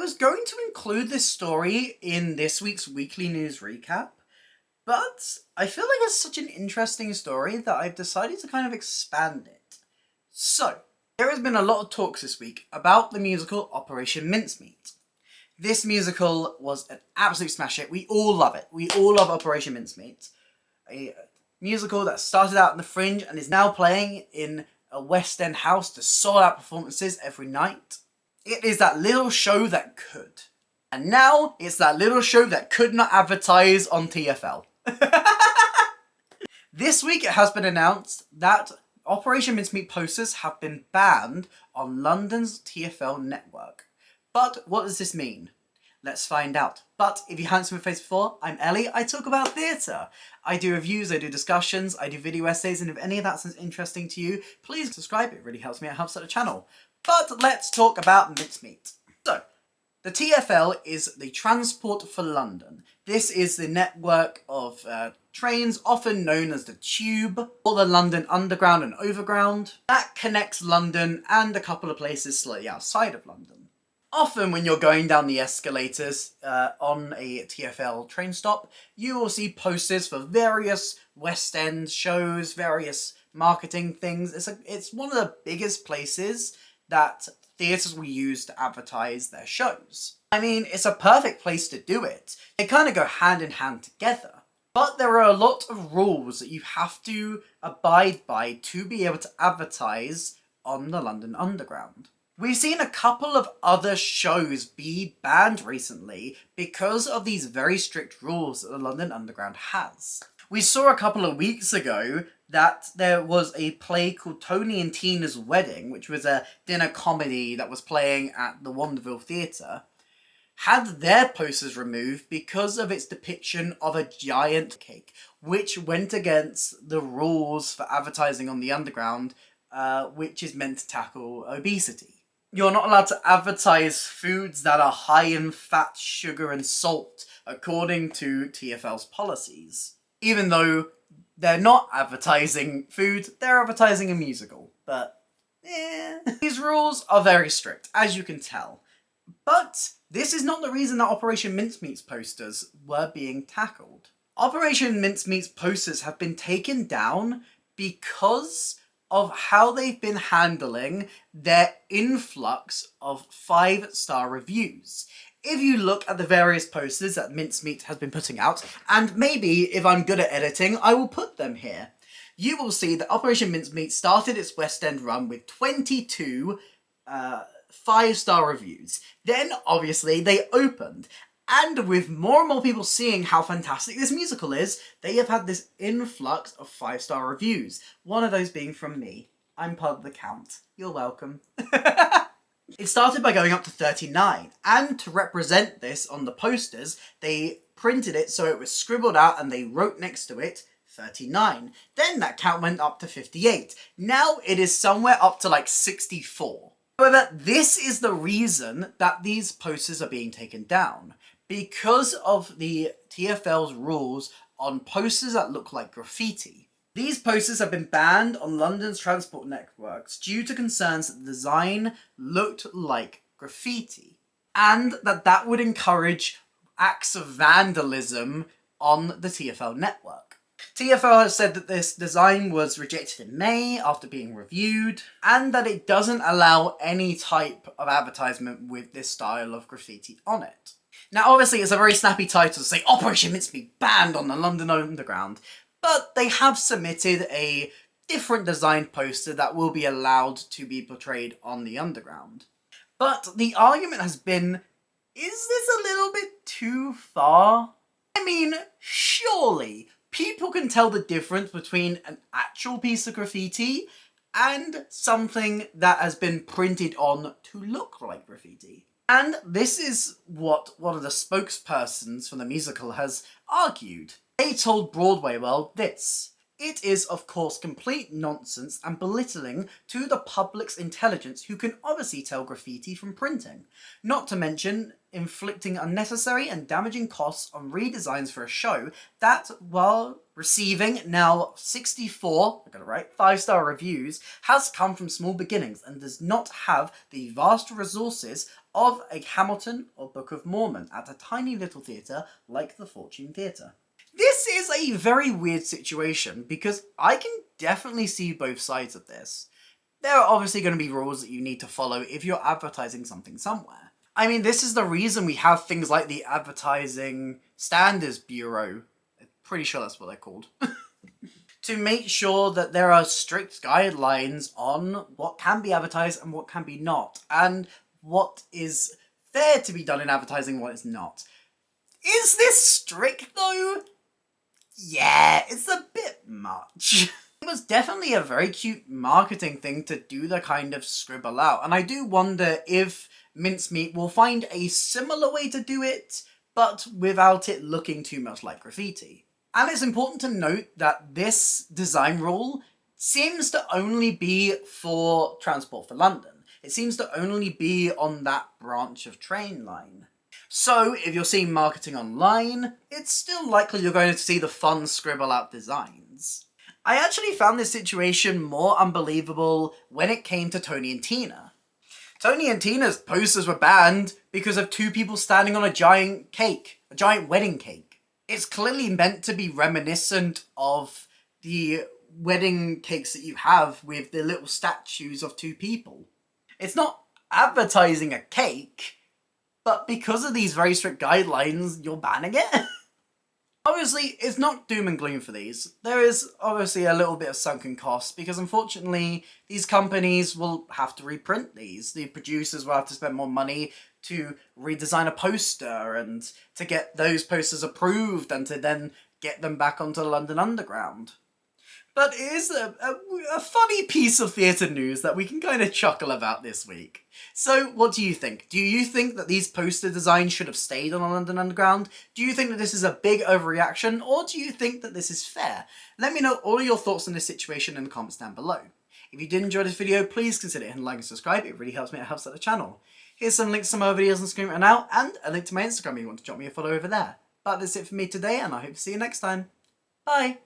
was going to include this story in this week's weekly news recap, but I feel like it's such an interesting story that I've decided to kind of expand it. So, there has been a lot of talks this week about the musical Operation Mincemeat. This musical was an absolute smash hit. We all love it. We all love Operation Mincemeat. A musical that started out in the Fringe and is now playing in a West End house to sold out performances every night. It is that little show that could. And now it's that little show that could not advertise on TFL. This week it has been announced that Operation Mincemeat posters have been banned on London's TFL network. But what does this mean? Let's find out. But if you haven't seen my face before, I'm Ellie. I talk about theatre. I do reviews, I do discussions, I do video essays, and if any of that sounds interesting to you, please subscribe. It really helps me, it helps out the channel. But let's talk about Mincemeat. So, the TFL is the Transport for London. This is the network of trains, often known as the Tube, or the London Underground and Overground, that connects London and a couple of places slightly outside of London. Often when you're going down the escalators on a TFL train stop, you will see posters for various West End shows, various marketing things. It's one of the biggest places that theatres will use to advertise their shows. I mean, it's a perfect place to do it. They kind of go hand in hand together. But there are a lot of rules that you have to abide by to be able to advertise on the London Underground. We've seen a couple of other shows be banned recently because of these very strict rules that the London Underground has. We saw a couple of weeks ago that there was a play called Tony and Tina's Wedding, which was a dinner comedy that was playing at the Wonderville Theatre, had their posters removed because of its depiction of a giant cake, which went against the rules for advertising on the Underground, which is meant to tackle obesity. You're not allowed to advertise foods that are high in fat, sugar and salt, according to TFL's policies. Even though they're not advertising food, they're advertising a musical. But, These rules are very strict, as you can tell. But this is not the reason that Operation Mincemeat's posters were being tackled. Operation Mincemeat's posters have been taken down because of how they've been handling their influx of 5-star reviews. If you look at the various posters that Mincemeat has been putting out, and maybe if I'm good at editing, I will put them here, you will see that Operation Mincemeat started its West End run with 22 5-star reviews. Then, obviously, they opened. And with more and more people seeing how fantastic this musical is, they have had this influx of 5-star reviews. One of those being from me. I'm part of the count. You're welcome. It started by going up to 39, and to represent this on the posters, they printed it so it was scribbled out and they wrote next to it 39. Then that count went up to 58. Now it is somewhere up to like 64. However, this is the reason that these posters are being taken down. Because of the TFL's rules on posters that look like graffiti. These posters have been banned on London's transport networks due to concerns that the design looked like graffiti, and that would encourage acts of vandalism on the TFL network. TFL has said that this design was rejected in May after being reviewed, and that it doesn't allow any type of advertisement with this style of graffiti on it. Now, obviously, it's a very snappy title to say Operation Mincemeat banned on the London Underground, but they have submitted a different designed poster that will be allowed to be portrayed on the Underground. But the argument has been, is this a little bit too far? I mean, surely people can tell the difference between an actual piece of graffiti and something that has been printed on to look like graffiti. And this is what one of the spokespersons from the musical has argued. They told Broadway World this: "It is of course complete nonsense and belittling to the public's intelligence who can obviously tell graffiti from printing, not to mention inflicting unnecessary and damaging costs on redesigns for a show that, while Receiving now 64, I got it right, 5-star reviews, has come from small beginnings and does not have the vast resources of a Hamilton or Book of Mormon at a tiny little theatre like the Fortune Theatre. This is a very weird situation because I can definitely see both sides of this. There are obviously going to be rules that you need to follow if you're advertising something somewhere. I mean, this is the reason we have things like the Advertising Standards Bureau. I'm pretty sure that's what they're called. To make sure that there are strict guidelines on what can be advertised and what can be not, and what is fair to be done in advertising and what is not. Is this strict though? Yeah, it's a bit much. It was definitely a very cute marketing thing to do the kind of scribble out, and I do wonder if Mincemeat will find a similar way to do it, but without it looking too much like graffiti. And it's important to note that this design rule seems to only be for Transport for London. It seems to only be on that branch of train line. So if you're seeing marketing online, it's still likely you're going to see the fun scribble out designs. I actually found this situation more unbelievable when it came to Tony and Tina. Tony and Tina's posters were banned because of 2 people standing on a giant cake, a giant wedding cake. It's clearly meant to be reminiscent of the wedding cakes that you have with the little statues of 2 people. It's not advertising a cake, but because of these very strict guidelines, you're banning it? Obviously, it's not doom and gloom for these. There is obviously a little bit of sunken cost because unfortunately these companies will have to reprint these. The producers will have to spend more money to redesign a poster and to get those posters approved and to then get them back onto the London Underground. But it is a funny piece of theatre news that we can kind of chuckle about this week. So, what do you think? Do you think that these poster designs should have stayed on the London Underground? Do you think that this is a big overreaction? Or do you think that this is fair? Let me know all your thoughts on this situation in the comments down below. If you did enjoy this video, please consider hitting like and subscribe. It really helps me, it helps out the channel. Here's some links to some other videos on the screen right now, and a link to my Instagram if you want to drop me a follow over there. But that's it for me today, and I hope to see you next time. Bye!